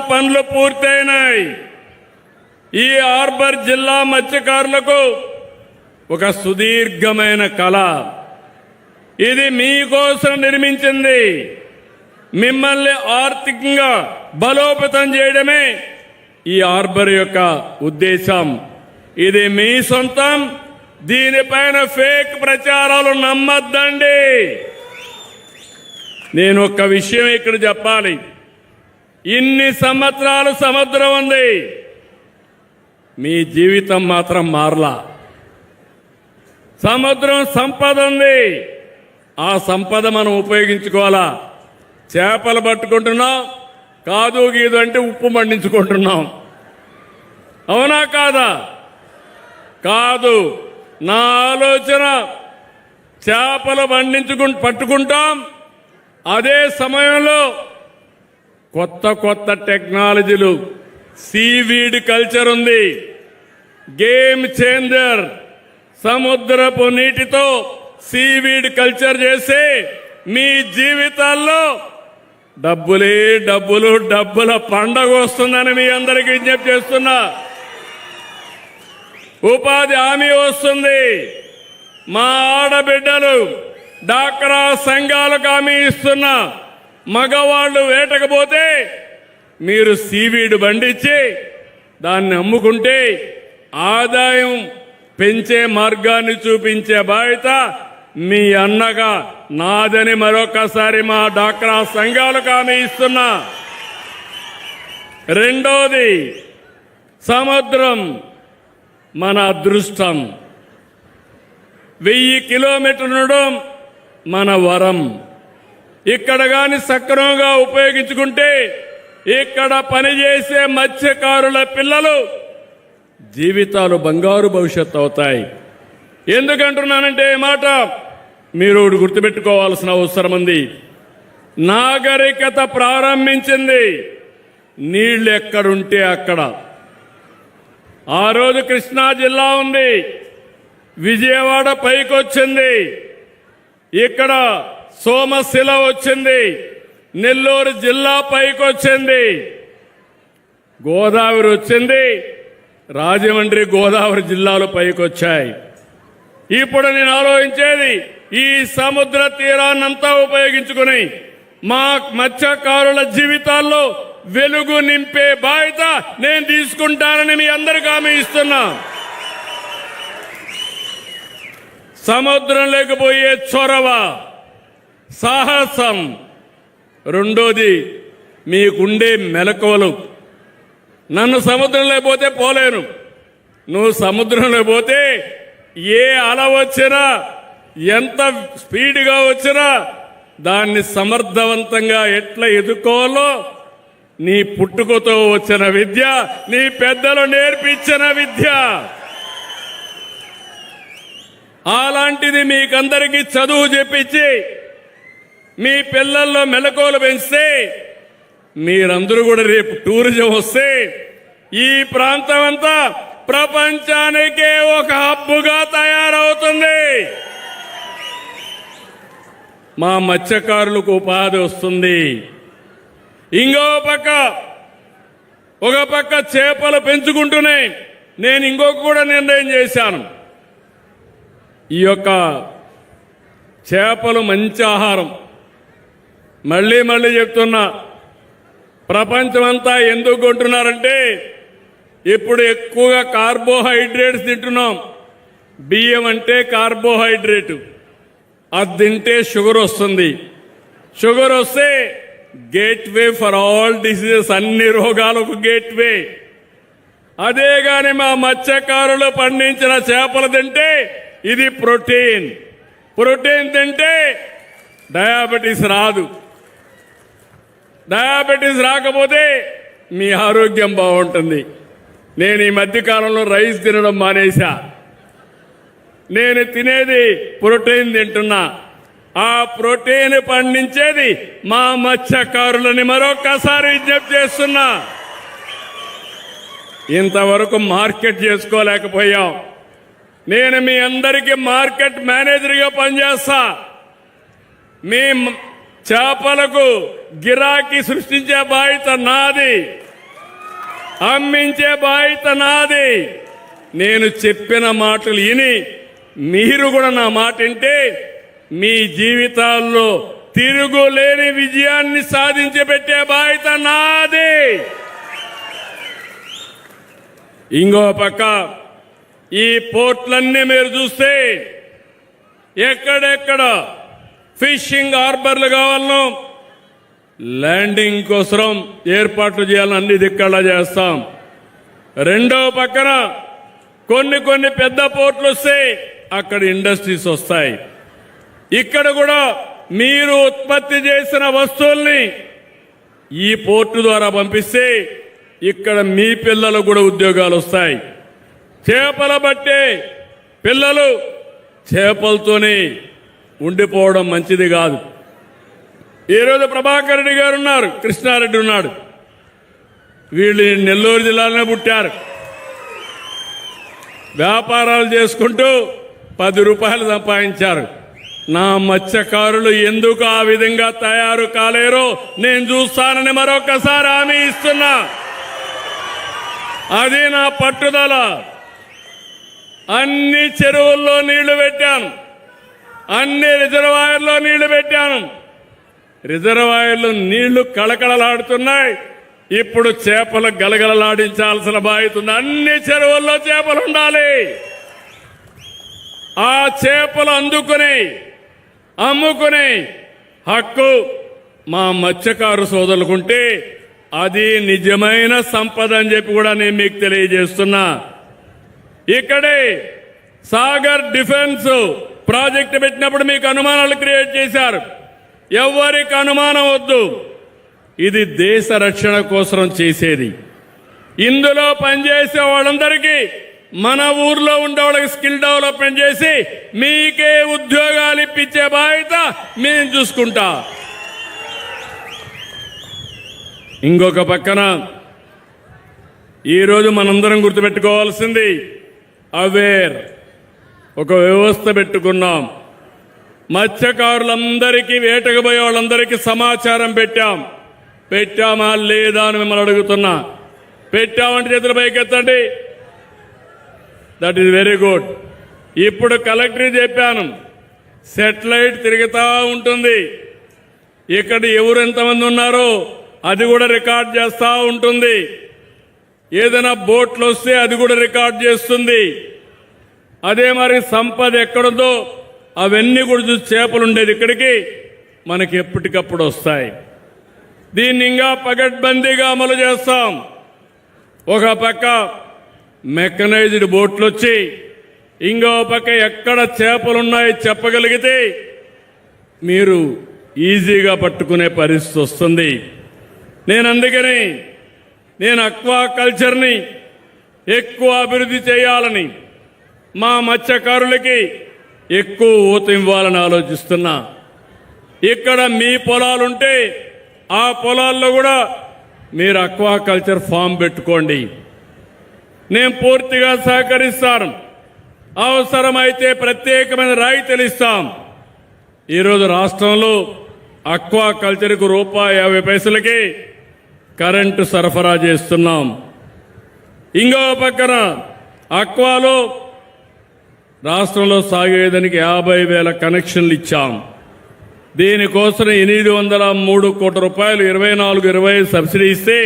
పనులు పూర్తయినాయి. ఈ హార్బర్ జిల్లా మత్స్యకారులకు ఒక సుదీర్ఘమైన కళ. ఇది మీకోసం నిర్మించింది. మిమ్మల్ని ఆర్థికంగా బలోపేతం చేయడమే ఈ హార్బర్ యొక్క ఉద్దేశం. ఇది మీ సొంతం. దీనిపైన ఫేక్ ప్రచారాలు నమ్మద్దండి. నేను ఒక్క విషయం ఇక్కడ చెప్పాలి. ఇన్ని సంవత్సరాలు సముద్రం ఉంది, మీ జీవితం మాత్రం మారలా. సముద్రం సంపద ఉంది, ఆ సంపద మనం ఉపయోగించుకోవాలా. చేపలు పట్టుకుంటున్నాం, కాదు గీదు అంటే ఉప్పు మండించుకుంటున్నాం. అవునా కాదా? కాదు. నా ఆలోచన చేపలు పట్టుకుంటాం, అదే సమయంలో కొత్త కొత్త టెక్నాలజీలు, సీవీడ్ కల్చర్ ఉంది, గేమ్ చేంజర్. సముద్రపు నీటితో సీవీడ్ కల్చర్ చేసి మీ జీవితాల్లో డబ్బులే డబ్బులు, డబ్బుల పండగ వస్తుందని మీ అందరికీ విజ్ఞప్తి చేస్తున్నా. ఉపాధి హామీ వస్తుంది. మా ఆడబిడ్డలు డాక్రా సంఘాలకు హామీ ఇస్తున్నా. మగవాళ్లు వేటకపోతే మీరు సీవీడ్ పండించి దాన్ని అమ్ముకుంటే ఆదాయం పెంచే మార్గాన్ని చూపించే బాధ్యత మీ అన్నగా నాదని మరొకసారి మా డాక్రా సంఘాలకు హామీ ఇస్తున్నా. రెండోది, సముద్రం మన అదృష్టం. 1000 కిలోమీటర్లు మన వరం. ఇక్కడ గాని సక్రమంగా ఉపయోగించుకుంటే ఇక్కడ పనిచేసే మత్స్యకారుల పిల్లలు జీవితాలు బంగారు భవిష్యత్తు అవుతాయి. ఎందుకంటున్నానంటే ఈ మాట మీరు గుర్తుపెట్టుకోవాల్సిన అవసరం ఉంది. నాగరికత ప్రారంభించింది నీళ్లు ఎక్కడుంటే అక్కడ. ఆ రోజు కృష్ణా జిల్లా ఉంది, విజయవాడ పైకొచ్చింది, ఇక్కడ సోమశిల వచ్చింది, నెల్లూరు జిల్లా పైకొచ్చింది, గోదావరి వచ్చింది, రాజమండ్రి గోదావరి జిల్లాలు పైకొచ్చాయి. ఇప్పుడు నేను ఆలోచించేది ఈ సముద్ర తీరాన్నంతా ఉపయోగించుకుని మా మత్స్యకారుల జీవితాల్లో వెలుగు నింపే బాధ్యత నేను తీసుకుంటానని మీ అందరికీ హామీ ఇస్తున్నా. సముద్రం లేకపోయే చొరవ, సాహసం. రెండోది, మీకుండే మెలకువలు. నన్ను సముద్రంలో పోతే పోలేను, నువ్వు సముద్రంలో పోతే ఏ అల వచ్చినా, ఎంత స్పీడ్గా వచ్చినా దాన్ని సమర్థవంతంగా ఎట్లా ఎదుర్కోవాలో నీ పుట్టుకతో వచ్చిన విద్య, నీ పెద్దలు నేర్పించిన విద్య. అలాంటిది మీకందరికీ చదువు చెప్పించి మీ పిల్లల్లో మెలకువలు పెంచితే మీరందరూ కూడా రేపు టూరిజం వస్తే ఈ ప్రాంతం అంతా ప్రపంచానికే ఒక హబ్బుగా తయారవుతుంది. మా మత్స్యకారులకు ఉపాధి వస్తుంది. ఇంకో పక్క, ఒక పక్క చేపలు పెంచుకుంటూనే నేను ఇంకొక కూడా నిర్ణయం చేశాను. ఈ యొక్క చేపలు మంచి ఆహారం. మళ్ళీ మళ్ళీ చెప్తున్నా, ప్రపంచమంతా ఎందుకు కొంటున్నారంటే ఇప్పుడు ఎక్కువగా కార్బోహైడ్రేట్స్ తింటున్నాం. బియ్యం అంటే కార్బోహైడ్రేట్, అది తింటే షుగర్ వస్తుంది. షుగర్ వస్తే గేట్వే ఫర్ ఆల్ డిసీజెస్, అన్ని రోగాలకు గేట్వే. అదే గాని మా మత్స్యకారులు పండించిన చేపలు తింటే ఇది ప్రోటీన్. ప్రోటీన్ తింటే డయాబెటీస్ రాదు. డయాబెటీస్ రాకపోతే మీ ఆరోగ్యం బాగుంటుంది. నేను ఈ మధ్యకాలంలో రైస్ తినడం మానేశా. నేను తినేది ప్రోటీన్ తింటున్నా. ఆ ప్రోటీన్ పండించేది మా మత్స్యకారులని మరొక్కసారి విజ్ఞప్తి చేస్తున్నా. ఇంతవరకు మార్కెట్ చేసుకోలేకపోయాం. నేను మీ అందరికీ మార్కెట్ మేనేజర్గా పనిచేస్తా. మీ చేపలకు గిరాకీ సృష్టించే బాధ్యత నాది, అమ్మించే బాధ్యత నాది. నేను చెప్పిన మాటలు విని మీరు కూడా నా మాట వింటే మీ జీవితాల్లో తిరుగులేని విజయాన్ని సాధించి పెట్టే బాధ్యత నాది. ఇంకో పక్క ఈ పోర్ట్లన్నీ మీరు చూస్తే ఎక్కడెక్కడ ఫిషింగ్ హార్బర్లు కావాలనో ల్యాండింగ్ కోసం ఏర్పాట్లు చేయాలని అన్ని దిక్కలా చేస్తాం. రెండో పక్కన కొన్ని పెద్ద పోర్ట్లు వస్తే అక్కడ ఇండస్ట్రీస్ వస్తాయి. ఇక్కడ కూడా మీరు ఉత్పత్తి చేసిన వస్తువుల్ని ఈ పోర్టు ద్వారా పంపిస్తే ఇక్కడ మీ పిల్లలకు కూడా ఉద్యోగాలు వస్తాయి. చేపల బట్టే పిల్లలు చేపలతోనే ఉండిపోవడం మంచిది కాదు. ఈరోజు ప్రభాకర్ రెడ్డి గారు ఉన్నారు, కృష్ణారెడ్డి ఉన్నాడు. వీళ్ళు నెల్లూరు జిల్లాలోనే పుట్టారు. వ్యాపారాలు చేసుకుంటూ 10 రూపాయలు సంపాదించారు. నా మత్స్యకారులు ఎందుకు ఆ విధంగా తయారు కాలేరో నేను చూస్తానని మరొకసారి హామీ ఇస్తున్నా. అది నా పట్టుదల. అన్ని చెరువుల్లో నీళ్లు పెట్టాను, అన్ని రిజర్వాయర్లో నీళ్లు పెట్టాను. రిజర్వాయర్లు నీళ్లు కళకళలాడుతున్నాయి. ఇప్పుడు చేపలు గలగలలాడించాల్సిన బాధ్యత ఉంది. అన్ని చెరువుల్లో చేపలు ఉండాలి. ఆ చేపలు అందుకుని అమ్ముకునే హక్కు మా మత్స్యకారు సోదరులకుంటే అది నిజమైన సంపద అని చెప్పి కూడా నేను మీకు తెలియజేస్తున్నా. ఇక్కడే సాగర్ డిఫెన్స్ ప్రాజెక్టు పెట్టినప్పుడు మీకు అనుమానాలు క్రియేట్ చేశారు. ఎవరికి అనుమానం వద్దు, ఇది దేశ రక్షణ కోసం చేసేది. ఇందులో పనిచేసే వాళ్ళందరికీ మన ఊర్లో ఉండే వాళ్ళకి స్కిల్ డెవలప్మెంట్ చేసి మీకే ఉద్యోగాలు ఇప్పించే బాధ్యత మేము చూసుకుంటా. ఇంకొక పక్కన ఈరోజు మనందరం గుర్తుపెట్టుకోవాల్సింది అవేర్ ఒక వ్యవస్థ పెట్టుకున్నాం. మత్స్యకారులందరికీ వేటకు పోయే వాళ్ళందరికీ సమాచారం పెట్టామా లేదా అని మిమ్మల్ని అడుగుతున్నా. పెట్టామంటే చేతులు పైకెత్తండి. That is very good. ఇప్పుడు కలెక్టర్ చెప్పాను, సెటిలైట్ తిరుగుతూ ఉంటుంది. ఇక్కడ ఎవరు ఎంతమంది ఉన్నారో అది కూడా రికార్డ్ చేస్తూ ఉంటుంది. ఏదైనా బోట్లు వస్తే అది కూడా రికార్డ్ చేస్తుంది. అదే మరి సంపద ఎక్కడుందో అవన్నీ కూడా చూసి చేపలు ఉండేది ఇక్కడికి మనకి ఎప్పటికప్పుడు వస్తాయి. దీన్ని ఇంకా పగడ్బందీగా అమలు చేస్తాం. ఒక పక్క మెకనైజ్డ్ బోట్లు వచ్చి ఇంకో పక్క ఎక్కడ చేపలున్నాయో చెప్పగలిగితే మీరు ఈజీగా పట్టుకునే పరిస్థితి వస్తుంది. అందుకని నేను అక్వాకల్చర్ని ఎక్కువ అభివృద్ధి చేయాలని, మా మత్స్యకారులకి ఎక్కువ ఊత ఇవ్వాలని ఆలోచిస్తున్నా. ఇక్కడ మీ పొలాలుంటే ఆ పొలాల్లో కూడా మీరు అక్వాకల్చర్ ఫామ్ పెట్టుకోండి. నేను పూర్తిగా సహకరిస్తాను. అవసరమైతే ప్రత్యేకమైన రాయితీలు ఇస్తాం. ఈరోజు రాష్ట్రంలో అక్వాకల్చర్కు ₹50 కరెంటు సరఫరా చేస్తున్నాం. ఇంకో పక్కన అక్వాలో రాష్ట్రంలో సాగేదానికి 50,000 కనెక్షన్లు ఇచ్చాం. దీనికోసం 803 కోట్ల రూపాయలు 24-25 సబ్సిడీ ఇస్తే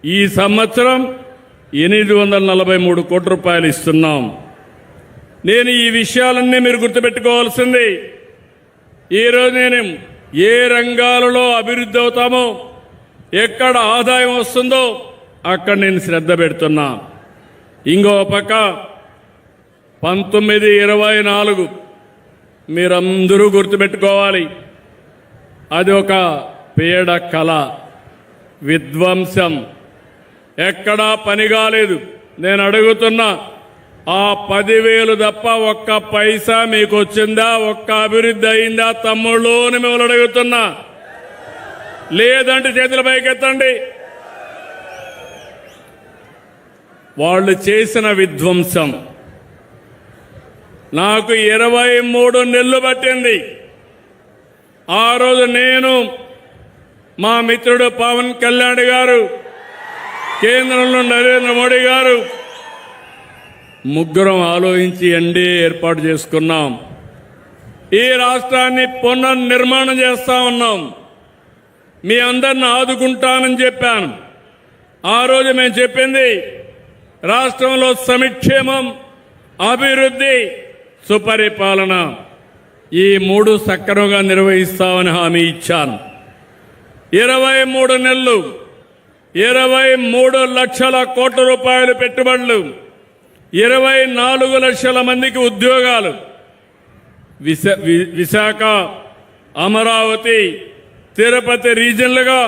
ఈ సంవత్సరం 843 కోట్ల రూపాయలు ఇస్తున్నాం. నేను ఈ విషయాలన్నీ మీరు గుర్తుపెట్టుకోవాల్సింది. ఈరోజు నేను ఏ రంగాలలో అభివృద్ధి అవుతామో, ఎక్కడ ఆదాయం వస్తుందో అక్కడ నేను శ్రద్ధ పెడుతున్నా. ఇంకో పక్క 1924 మీరందరూ గుర్తుపెట్టుకోవాలి. అది ఒక పీడ కళ, విధ్వంసం, ఎక్కడా పని కాలేదు. నేను అడుగుతున్నా, ఆ 10,000 తప్ప ఒక్క పైసా మీకు వచ్చిందా? ఒక్క అభివృద్ధి అయిందా తమ్ముళ్ళు అని మిమ్మల్ని అడుగుతున్నా. లేదంటే చేతుల పైకెత్తండి. వాళ్ళు చేసిన విధ్వంసం నాకు 23 నెలలు పట్టింది. ఆ రోజు నేను, మా మిత్రుడు పవన్ కళ్యాణ్ గారు, కేంద్రంలో నరేంద్ర మోడీ గారు ముగ్గురం ఆలోచించి ఎన్డీఏ ఏర్పాటు చేసుకున్నాం. ఈ రాష్ట్రాన్ని పునర్నిర్మాణం చేస్తా ఉన్నాం. మీ అందరిని ఆదుకుంటానని చెప్పాను. ఆ రోజు మేము చెప్పింది రాష్ట్రంలో సంక్షేమం, అభివృద్ధి, సుపరిపాలన ఈ మూడు సక్రమంగా నిర్వహిస్తామని హామీ ఇచ్చాను. 23 నెలలు 23 లక్షల కోట్ల రూపాయలు పెట్టుబడులు, 24 లక్షల మందికి ఉద్యోగాలు, విశాఖ, అమరావతి, తిరుపతి రీజన్లుగా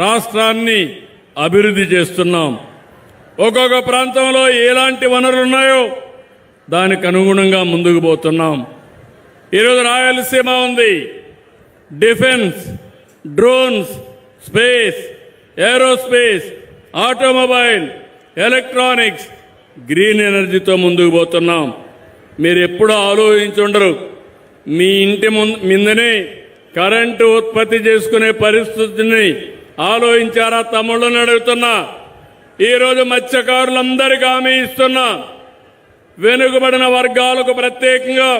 రాష్ట్రాన్ని అభివృద్ధి చేస్తున్నాం. ఒక్కొక్క ప్రాంతంలో ఎలాంటి వనరులు ఉన్నాయో దానికి అనుగుణంగా ముందుకు పోతున్నాం. ఈరోజు రాయలసీమ ఉంది. Defence, drones, space, aerospace, automobile, electronics, green ఎనర్జీతో ముందుకు పోతున్నాం. మీరు ఎప్పుడూ ఆలోచించుండరు. మీ ఇంటి ముందనే కరెంటు ఉత్పత్తి చేసుకునే పరిస్థితిని ఆలోచించారా తమ్ముళ్ళని అడుగుతున్నా. ఈరోజు మత్స్యకారులందరికీ హామీ ఇస్తున్నా. వెనుకబడిన వర్గాలకు ప్రత్యేకంగా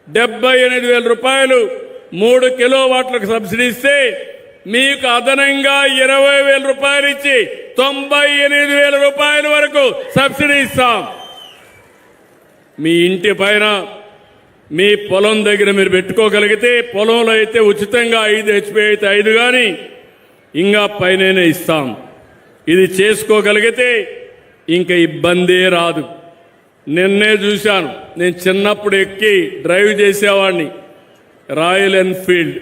78,000 రూపాయలు 3 కిలోవాట్లకు సబ్సిడీ ఇస్తే మీకు అదనంగా 20,000 రూపాయలు ఇచ్చి 98,000 రూపాయల వరకు సబ్సిడీ ఇస్తాం. మీ ఇంటి పైన, మీ పొలం దగ్గర మీరు పెట్టుకోగలిగితే, పొలంలో అయితే ఉచితంగా 5 HP అయితే 5 కానీ ఇంకా పైన ఇస్తాం. ఇది చేసుకోగలిగితే ఇంకా ఇబ్బందే రాదు. నిన్నే చూశాను. నేను చిన్నప్పుడు ఎక్కి డ్రైవ్ చేసేవాడిని రాయల్ ఎన్ఫీల్డ్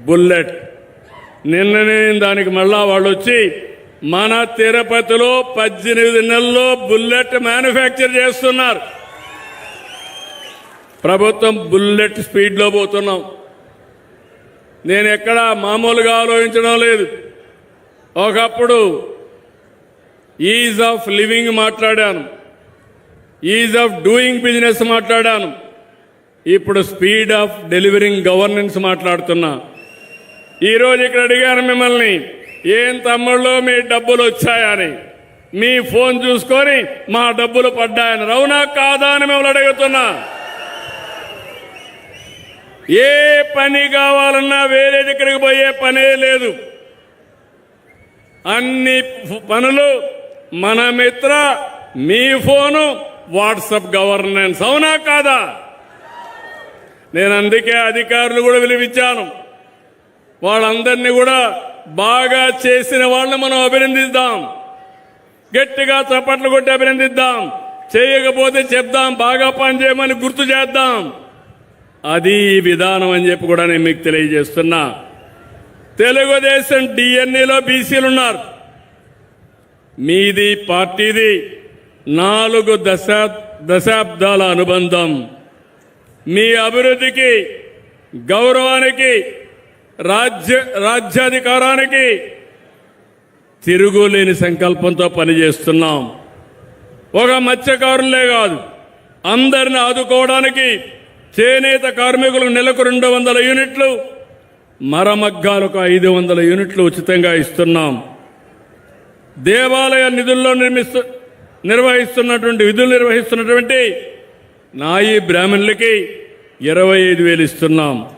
బుల్లెట్. నిన్ననే దానికి మళ్ళా వాళ్ళు వచ్చి మన తిరుపతిలో 18 నెలల్లో బుల్లెట్ మ్యానుఫ్యాక్చర్ చేస్తున్నారు. ప్రభుత్వం బుల్లెట్ స్పీడ్లో పోతున్నాం. నేను ఎక్కడా మామూలుగా ఆలోచించడం లేదు. ఒకప్పుడు ఈజ్ ఆఫ్ లివింగ్ మాట్లాడాను, ఈజ్ ఆఫ్ డూయింగ్ బిజినెస్ మాట్లాడాను. ఇప్పుడు స్పీడ్ ఆఫ్ డెలివరింగ్ గవర్నెన్స్ మాట్లాడుతున్నా. ఈరోజు ఇక్కడ అడిగాను మిమ్మల్ని, ఏం తమ్ముళ్ళు మీ డబ్బులు వచ్చాయని. మీ ఫోన్ చూసుకొని మా డబ్బులు పడ్డాయని, అవునా కాదా అని మిమ్మల్ని అడుగుతున్నా. ఏ పని కావాలన్నా వేరే దగ్గరికి పోయే పనే లేదు. అన్ని పనులు మన మిత్ర, మీ ఫోను, వాట్సాప్ గవర్నెన్స్, అవునా కాదా? నేను అందుకే అధికారులు కూడా పిలిపించాను. వాళ్ళందరినీ కూడా బాగా చేసిన వాళ్ళని మనం అభినందిద్దాం. గట్టిగా చప్పట్లు కొట్టి అభినందిద్దాం. చేయకపోతే చెప్దాం, బాగా పనిచేయమని గుర్తు చేద్దాం. అది విధానం అని చెప్పి కూడా నేను మీకు తెలియజేస్తున్నా. తెలుగుదేశం డిఎన్ఏలో బీసీలు ఉన్నారు. మీది పార్టీది 4 దశాబ్దాల అనుబంధం. మీ అభివృద్ధికి, గౌరవానికి, రాజ్యాధికారానికి తిరుగులేని సంకల్పంతో పనిచేస్తున్నాం. ఒక మత్స్యకారులే కాదు, అందరిని ఆదుకోవడానికి చేనేత కార్మికులకు నెలకు 200 యూనిట్లు, మరమగ్గాలకు 500 యూనిట్లు ఉచితంగా ఇస్తున్నాం. దేవాలయ నిధుల్లో నిర్వహిస్తున్నటువంటి నాయీ బ్రాహ్మణులకి 25,000 ఇస్తున్నాం.